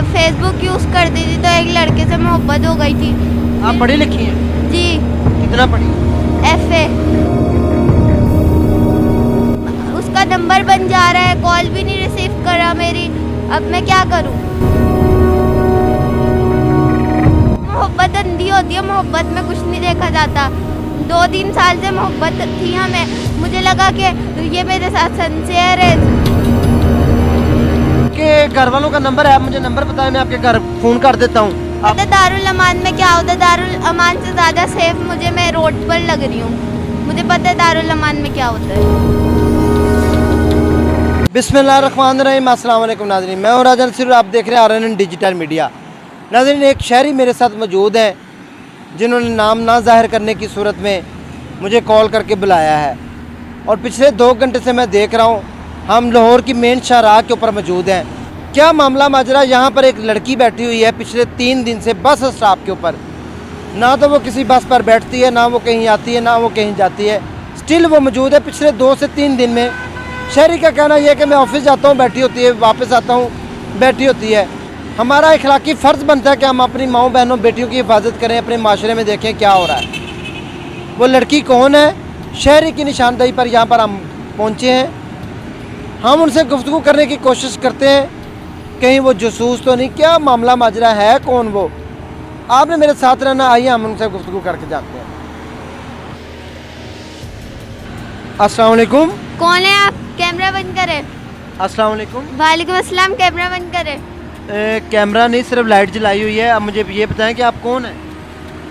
Facebook use करती थी तो एक लड़के से मोहब्बत हो गई थी। आप पढ़ी लिखी हैं? जी, कितना पढ़ी? FA। उसका नंबर बन जा रहा है, कॉल भी नहीं रिसीव कर रहा मेरी। अब मैं क्या करूं? मोहब्बत अंधी होती है, मोहब्बत में कुछ नहीं देखा जाता। 2-3 साल से मोहब्बत थी हमें, मुझे लगा कि ये मेरे साथ सिंसियर है। के घर वालों का नंबर है, आप मुझे नंबर बताएं, मैं आपके घर फोन कर देता हूँ। आप पता दारुल अमान में क्या होता है? दारुल अमान से ज़्यादा सेफ मैं रोड पर लग रही हूँ। मुझे पता है दारुल अमान में क्या होता है। बिस्मिल्लाहिर्रहमानिर्रहीम, अस्सलाम वालेकुम नाज़रीन, मैं हूं राजन सिर, आप देख रहे हैं RNN डिजिटल मीडिया। नाज़रीन, एक शहरी मेरे साथ मौजूद हैं जिन्होंने नाम ना जाहिर करने की सूरत में मुझे कॉल करके बुलाया है और पिछले 2 घंटे से मैं देख रहा हूँ हम लाहौर की मेन शाहराह के ऊपर मौजूद हैं। क्या मामला माजरा, यहाँ पर एक लड़की बैठी हुई है पिछले 3 दिन से बस स्टॉप के ऊपर। ना तो वो किसी बस पर बैठती है, ना वो कहीं आती है, ना वो कहीं जाती है, स्टिल वो मौजूद है। पिछले 2 से 3 दिन में शहरी का कहना यह है कि मैं ऑफिस जाता हूँ बैठी होती है, वापस आता हूँ बैठी होती है। हमारा इखलाकी फ़र्ज़ बनता है कि हम अपनी माँओं बहनों बेटियों की हिफाजत करें, अपने माशरे में देखें क्या हो रहा है। वो लड़की कौन है, शहरी की निशानदेही पर यहाँ पर हम पहुँचे हैं। हम उनसे गुफ्तगू करने की कोशिश करते हैं, कहीं वो जासूस तो नहीं, क्या मामला माजरा है, कौन वो। आपने मेरे साथ रहना, आइए हम उनसे गुफ्तगू करके जाते हैं। अस्सलाम वालेकुम। कौन है आप? कैमरा बंद करें। अस्सलाम वालेकुम। वालेकुम अस्सलाम, कैमरा बंद करें। कैमरा नहीं, सिर्फ लाइट जलाई हुई है। अब मुझे ये बताएं कि आप कौन हैं?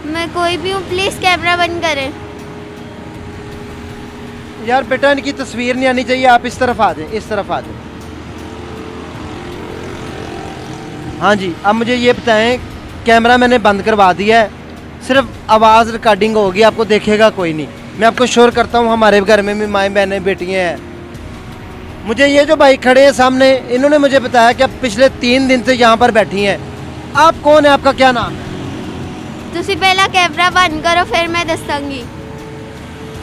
मैं कोई भी हूँ, प्लीज़ कैमरा बंद करें। यार बेटा, इनकी तस्वीर नहीं आनी चाहिए, आप इस तरफ आ जाएं, इस तरफ आ जाएं। हाँ जी, अब मुझे ये बताएं, कैमरा मैंने बंद करवा दिया है, सिर्फ आवाज़ रिकॉर्डिंग होगी, आपको देखेगा कोई नहीं। मैं आपको श्योर करता हूँ हमारे घर में भी माएँ बहनें बेटियाँ हैं। मुझे ये जो भाई खड़े हैं सामने, इन्होंने मुझे बताया कि आप पिछले 3 दिन से यहाँ पर बैठी हैं। आप कौन है, आपका क्या नाम है? तुसी पहला कैमरा बंद करो, फिर मैं दसांगी।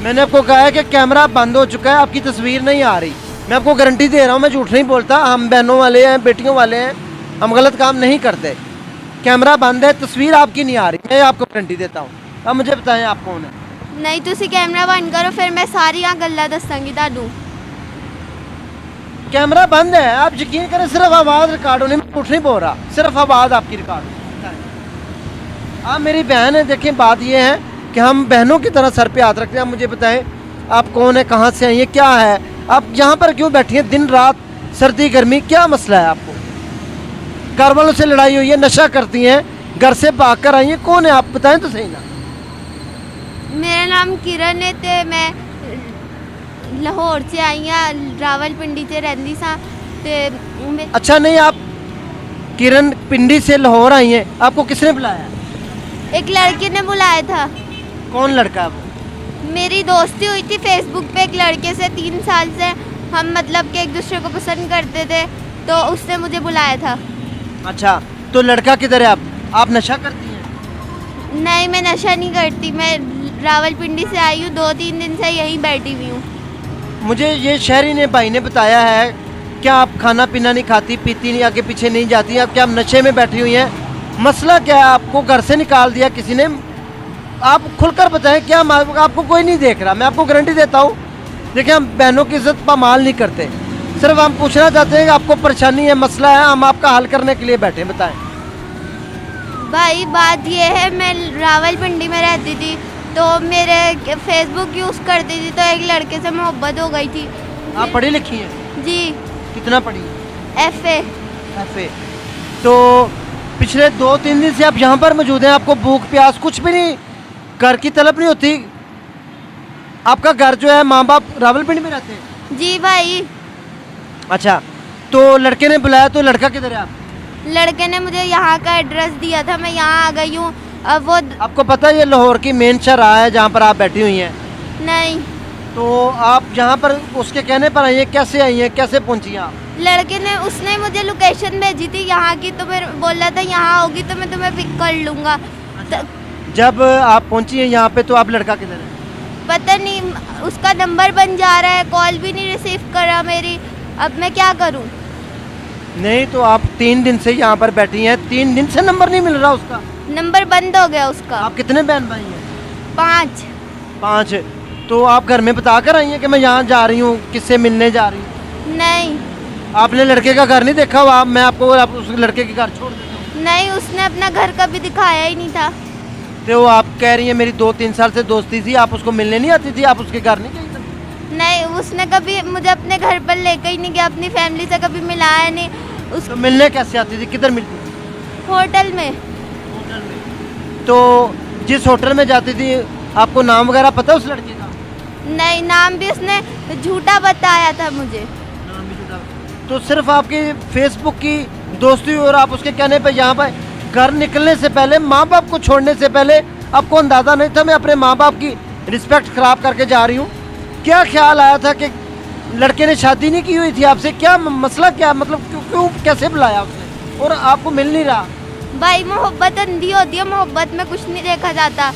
मैंने आपको कहा है कि कैमरा बंद हो चुका है, आपकी तस्वीर नहीं आ रही। मैं आपको गारंटी दे रहा हूँ, मैं झूठ नहीं बोलता। हम बहनों वाले हैं, बेटियों वाले हैं, हम गलत काम नहीं करते। कैमरा बंद है, तस्वीर आपकी नहीं आ रही, मैं आपको गारंटी देता हूँ। अब मुझे बताएं आप कौन है? नहीं, तुसी कैमरा बंद करो, फिर मैं सारी गल्लां दसांगी तानू। कैमरा बंद है, आप यकीन करें, सिर्फ आवाज़ रिकॉर्ड होनी, मैं झूठ नहीं बोल रहा, सिर्फ आवाज़ आपकी रिकॉर्ड होनी। आप मेरी बहन है, देखें बात ये है कि हम बहनों की तरह सर पे हाथ रखते हैं। आप मुझे बताएं आप कौन है, कहाँ से आई हैं, क्या है, आप यहाँ पर क्यों बैठी हैं दिन रात, सर्दी गर्मी, क्या मसला है आपको? घर वालों से लड़ाई हुई है, नशा करती हैं, घर से भाग कर आई हैं, कौन है आप बताएं तो सही ना। मेरा नाम किरण है ते मैं लाहौर से आई हाँ, रावलपिंडी से रहंदी सा ते अच्छा नहीं, आप किरण पिंडी से लाहौर आई हैं, आपको किसने बुलाया? एक लड़के ने बुलाया था। कौन लड़का है वो? मेरी दोस्ती हुई थी फेसबुक पे एक लड़के से। 3 साल से हम मतलब कि एक दूसरे को पसंद करते थे, तो उसने मुझे बुलाया था। अच्छा, तो लड़का किधर है? आप नशा करती हैं? नहीं, मैं नशा नहीं करती, मैं रावलपिंडी से आई हूँ, 2-3 दिन से यहीं बैठी हुई हूँ। मुझे ये शहरी ने भाई ने बताया है, क्या आप खाना पीना नहीं खाती पीती नहीं, आगे पीछे नहीं जाती, आप क्या आप नशे में बैठी हुई हैं? मसला क्या है? आपको घर से निकाल दिया किसी ने? आप खुलकर बताएं, क्या आपको कोई नहीं देख रहा? मैं आपको गारंटी देता हूँ, देखिए हम बहनों की इज्जत पामाल नहीं करते, सिर्फ हम पूछना चाहते हैं कि आपको परेशानी है, मसला है, हम आपका हल करने के लिए बैठे। बताएं भाई, बात ये है, मैं रावलपिंडी में रहती थी, तो मेरे फेसबुक यूज़ करती थी तो एक लड़के से मोहब्बत हो गई थी। आप पढ़ी लिखी हैं? जी, कितना पढ़ी? FA। FA। तो पिछले 2-3 दिन से आप यहाँ पर मौजूद हैं, आपको भूख प्यास कुछ भी नहीं, घर की तलब नहीं होती? आपका घर जो है, माँ बाप रावलपिंडी में रहते हैं? जी भाई। अच्छा, तो लड़के ने बुलाया, तो लड़का किधर है? आप लड़के ने मुझे यहाँ का एड्रेस दिया था, मैं यहाँ आ गई हूँ। अब वो आपको पता है ये लाहौर की मेन शाहराह है जहाँ पर आप बैठी हुई हैं? नहीं, तो आप यहाँ पर उसके कहने पर आई हैं, कैसे आई हैं, कैसे पहुँची आप? लड़के ने उसने मुझे लोकेशन भेजी थी यहाँ की, तो मैं बोला था यहाँ होगी तो मैं तुम्हें पिक कर लूँगा। जब आप पहुँची हैं यहाँ पे, तो आप लड़का किधर है? पता नहीं, उसका नंबर बन जा रहा है, कॉल भी नहीं रिसीव कर रहा मेरी। अब मैं क्या करूँ? नहीं तो आप 3 दिन से यहाँ पर बैठी हैं, 3 दिन से नंबर नहीं मिल रहा उसका। नंबर बंद हो गया उसका। आप कितने बहन भाई हैं? 5। 5। तो आप घर में बता कर आई हैं कि मैं यहाँ जा रही हूँ, किससे मिलने जा रही हूँ? नहीं आपने लड़के का घर नहीं देखा हुआ? मैं आपको उस लड़के के घर छोड़ देता हूँ। नहीं, उसने अपना घर कभी दिखाया ही नहीं था। तो आप कह रही हैं मेरी 2-3 साल से दोस्ती थी, आप उसको मिलने नहीं आती थी, आप उसके घर नहीं गई? नहीं, उसने कभी मुझे अपने घर पर लेकर ही नहीं गया, अपनी फैमिली से कभी मिलाया नहीं। उस तो मिलने कैसे आती थी, किधर मिलती थी? होटल में। होटल में। तो जिस होटल में जाती थी आपको नाम वगैरह पता है उस लड़के का? नहीं, नाम भी उसने झूठा बताया था मुझे। नाम भी जुड़ा। तो सिर्फ आपकी फेसबुक की दोस्ती और आप उसके कहने पे यहाँ पर घर निकलने से पहले, माँ बाप को छोड़ने से पहले आपको अंदाज़ा नहीं था मैं अपने माँ बाप की रिस्पेक्ट खराब करके जा रही हूँ? क्या ख्याल आया था कि लड़के ने शादी नहीं की हुई थी आपसे? क्या मसला, क्या मतलब क्यों कैसे बुलाया उसने और आपको मिल नहीं रहा? भाई मोहब्बत अंधी होती है, मोहब्बत में कुछ नहीं देखा जाता।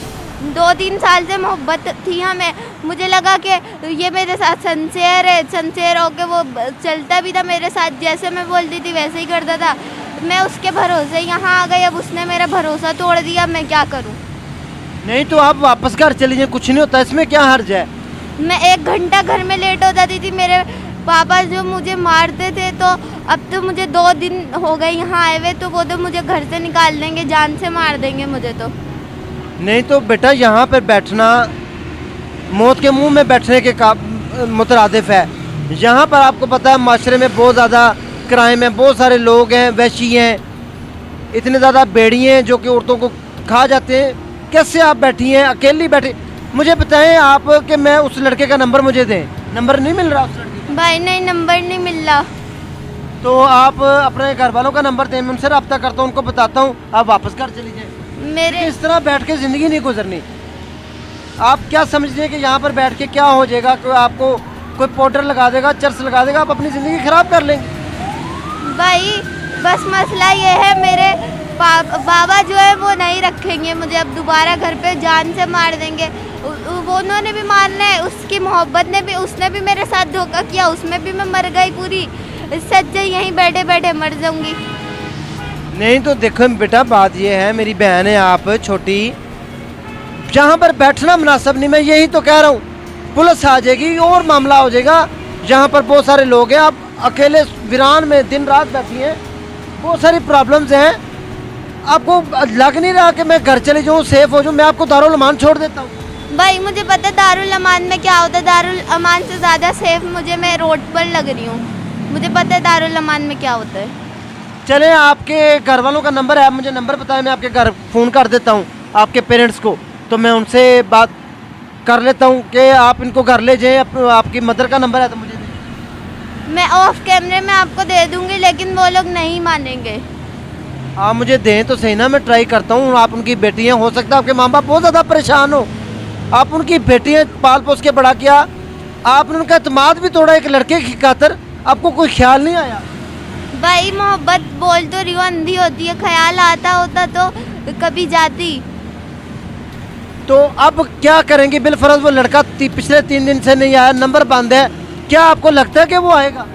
2-3 साल से मोहब्बत थी हमें। मुझे लगा कि ये मेरे साथ सिंसियर है, सिंसियर होके वो चलता भी था मेरे साथ, जैसे मैं बोलती थी वैसे ही करता था। मैं उसके भरोसे यहाँ आ गई, अब उसने मेरा भरोसा तोड़ दिया, मैं क्या करूँ? नहीं तो आप वापस घर चली जाए, कुछ नहीं होता, इसमें क्या हर्ज है? मैं 1 घंटा घर में लेट हो जाती थी, मेरे पापा जो मुझे मारते थे, तो अब तो मुझे 2 दिन हो गए यहाँ आए हुए, तो वो तो मुझे घर से निकाल देंगे, जान से मार देंगे मुझे तो। नहीं तो बेटा यहाँ पर बैठना मौत के मुंह में बैठने के मुतरादिफ है। यहाँ पर आपको पता है माशरे में बहुत ज़्यादा क्राइम है, बहुत सारे लोग हैं, वैशी हैं, इतने ज़्यादा बेड़ी हैं जो कि औरतों को खा जाते हैं। कैसे आप बैठी हैं, अकेली बैठी? मुझे बताएं आप कि मैं उस लड़के का नंबर मुझे दें। नंबर नहीं मिल रहा उस लड़के का? भाई नहीं, नंबर नहीं मिल रहा। तो आप अपने घर वालों का नंबर दें, मैं उनसे रब्ता करता हूँ, उनको बताता हूँ, आप वापस घर चली जाएँ। मेरे इस तरह बैठ के ज़िंदगी नहीं गुजरनी। आप क्या समझते हैं कि यहाँ पर बैठ के क्या हो जाएगा? कोई आपको कोई पाउडर लगा देगा, चर्च लगा देगा, आप अपनी ज़िंदगी ख़राब कर लेंगे? भाई बस मसला ये है, मेरे बाबा जो है वो नहीं रखेंगे मुझे, अब दोबारा घर पे जान से मार देंगे। वो उन्होंने भी मारना है, उसकी मोहब्बत ने भी, उसने भी मेरे साथ धोखा किया, उसमें भी मैं मर गई पूरी। सच्चे यहीं बैठे बैठे मर जाऊंगी। नहीं तो देखो बेटा, बात ये है, मेरी बहन है आप छोटी, जहाँ पर बैठना मुनासिब नहीं, मैं यही तो कह रहा हूँ। पुलिस आ जाएगी और मामला हो जाएगा। जहाँ पर बहुत सारे लोग हैं, आप अकेले वीरान में दिन रात बैठी हैं, बहुत सारी प्रॉब्लम्स हैं। आपको लग नहीं रहा कि मैं घर चले जाऊँ, सेफ हो जाऊँ? मैं आपको दारुल अमान छोड़ देता हूँ। भाई मुझे पता दारुल अमान में क्या होता है, दारुल अमान से ज़्यादा सेफ मुझे, मैं रोड पर लग रही हूँ, मुझे पता है दारुल अमान में क्या होता है। चले, आपके घर वालों का नंबर है, आप मुझे नंबर बताएं, मैं आपके घर फ़ोन कर देता हूँ आपके पेरेंट्स को, तो मैं उनसे बात कर लेता हूँ कि आप इनको घर ले जाएं। आपकी मदर का नंबर है तो मुझे दें। मैं ऑफ कैमरे में आपको दे दूंगी, लेकिन वो लोग नहीं मानेंगे। आप मुझे दें तो सही ना, मैं ट्राई करता हूँ। आप उनकी बेटी हैं, हो सकता है आपके माँ बाप बहुत ज़्यादा परेशान हो, आप उनकी बेटी हैं, पाल पोस के बड़ा किया, आपने उनका एतमाद भी तोड़ा एक लड़के की खातर, आपको कोई ख्याल नहीं आया? भाई मोहब्बत बोल तो रही हूँ अंधी होती है, ख्याल आता होता तो कभी जाती। तो अब क्या करेंगे? बिलफरज वो लड़का पिछले 3 दिन से नहीं आया, नंबर बंद है, क्या आपको लगता है कि वो आएगा?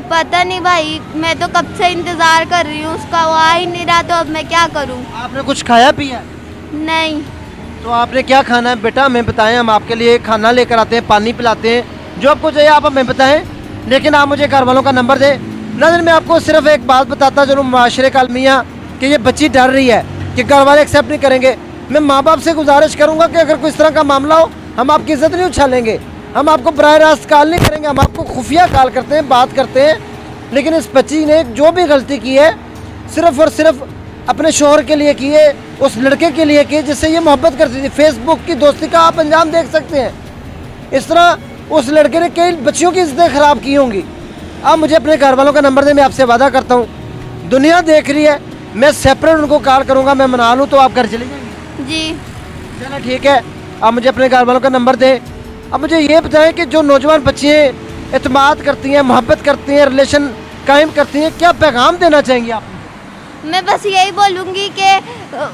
पता नहीं भाई, मैं तो कब से इंतज़ार कर रही हूँ उसका, वो आ ही नहीं रहा, तो अब मैं क्या करूँ? आपने कुछ खाया पिया? नहीं। तो आपने क्या खाना है बेटा, हमें बताएं, हम आपके लिए खाना लेकर आते हैं, पानी पिलाते हैं, जो आपको चाहिए आप हमें बताएं, लेकिन आप मुझे घर वालों का नंबर दें। नाज़रीन, मैं आपको सिर्फ एक बात बताता चलूँ माशरे का अलमिया, कि ये बच्ची डर रही है कि घर वाले एक्सेप्ट नहीं करेंगे। मैं माँ बाप से गुजारिश करूँगा कि अगर कोई इस तरह का मामला हो, हम आपकी इज़्ज़त नहीं उछालेंगे, हम आपको बराह रास्त कॉल नहीं करेंगे, हम आपको खुफिया कॉल करते हैं, बात करते हैं। लेकिन इस बच्ची ने जो भी गलती की है सिर्फ़ और सिर्फ अपने शोहर के लिए की है, उस लड़के के लिए की जिससे ये मोहब्बत करती थी। फेसबुक की दोस्ती का आप अंजाम देख सकते हैं। इस तरह उस लड़के ने कई बच्चियों की इज़्ज़तें ख़राब की होंगी। आप मुझे अपने घर वालों का नंबर दें, मैं आपसे वादा करता हूँ, दुनिया देख रही है, मैं सेपरेट उनको कॉल करूँगा, मैं मना लूँ तो आप घर चले जाएंगे? जी चलो ठीक है, आप मुझे अपने घर वालों का नंबर दें। अब मुझे ये बताएं कि जो नौजवान बच्चियाँ एतमाद करती हैं, मोहब्बत करती हैं, रिलेशन कायम करती हैं, क्या पैगाम देना चाहेंगी आप? मैं बस यही बोलूँगी कि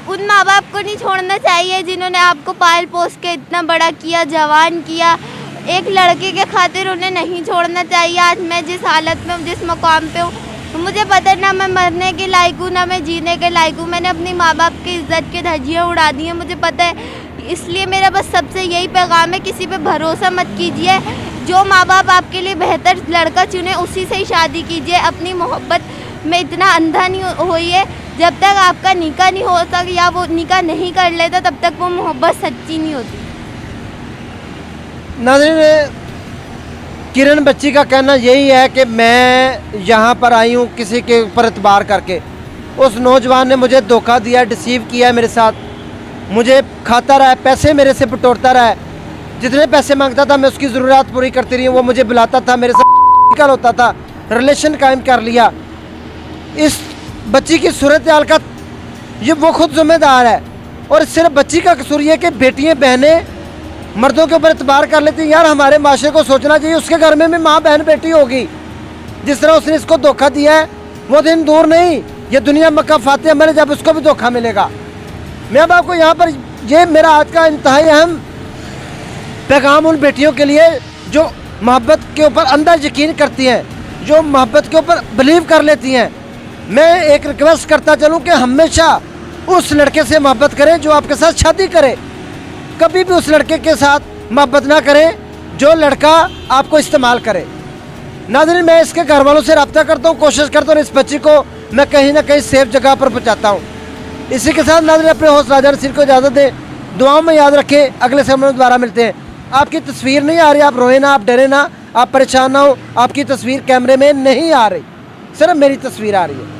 उन माँ बाप को नहीं छोड़ना चाहिए जिन्होंने आपको पाल पोस के इतना बड़ा किया, जवान किया। एक लड़के के खातिर उन्हें नहीं छोड़ना चाहिए। आज मैं जिस हालत में हूँ, जिस मकाम पे हूँ, मुझे पता है ना मैं मरने के लायक हूँ ना मैं जीने के लायक हूँ। मैंने अपनी माँ बाप की इज्जत के धज्जियाँ उड़ा दी हैं, मुझे पता है। इसलिए मेरा बस सबसे यही पैगाम है, किसी पे भरोसा मत कीजिए। जो माँ बाप आपके लिए बेहतर लड़का चुने उसी से ही शादी कीजिए। अपनी मोहब्बत में इतना अंधा नहीं होइए। जब तक आपका निकाह नहीं होता या वो निकाह नहीं कर लेता तब तक वो मोहब्बत सच्ची नहीं होती। नाज़रीन, किरण बच्ची का कहना यही है कि मैं यहाँ पर आई हूँ किसी के ऊपर एतबार करके। उस नौजवान ने मुझे धोखा दिया, डिसीव किया मेरे साथ, मुझे खाता रहा है, पैसे मेरे से बटोरता रहा है। जितने पैसे मांगता था मैं उसकी ज़रूरत पूरी करती रही। वो मुझे बुलाता था, मेरे साथ निकल होता था, रिलेशन कायम कर लिया। इस बच्ची की सूरत हाल का ये वो खुद जिम्मेदार है। और सिर्फ बच्ची का कसूर ये कि बेटियाँ बहनें मर्दों के ऊपर एतबार कर लेती हैं। यार हमारे माशरे को सोचना चाहिए, उसके घर में भी माँ बहन बेटी होगी। जिस तरह उसने इसको धोखा दिया है वो दिन दूर नहीं, ये दुनिया मक्का फातिहा मरे जब उसको भी धोखा मिलेगा। मैं अब आपको यहाँ पर ये मेरा आज का इंतहाई अहम पैगाम उन बेटियों के लिए जो मोहब्बत के ऊपर अंधा यकीन करती हैं, जो मोहब्बत के ऊपर बिलीव कर लेती हैं। मैं एक रिक्वेस्ट करता चलूँ कि हमेशा उस लड़के से मोहब्बत करें जो आपके साथ शादी करे। कभी भी उस लड़के के साथ मोहब्बत ना करें जो लड़का आपको इस्तेमाल करे। नाज़रीन, मैं इसके घर वालों से रब्ता करता हूँ, कोशिश करता हूँ इस बच्ची को मैं कहीं ना कहीं सेफ जगह पर पहुँचाता हूँ। इसी के साथ नाज़रीन अपने होस्ट राजा नसीर को इजाज़त दें। दुआओं में याद रखें। अगले समय में दोबारा मिलते हैं। आपकी तस्वीर नहीं आ रही, आप रोए ना, आप डरे ना, आप परेशान ना हो। आपकी तस्वीर कैमरे में नहीं आ रही, सिर्फ मेरी तस्वीर आ रही है।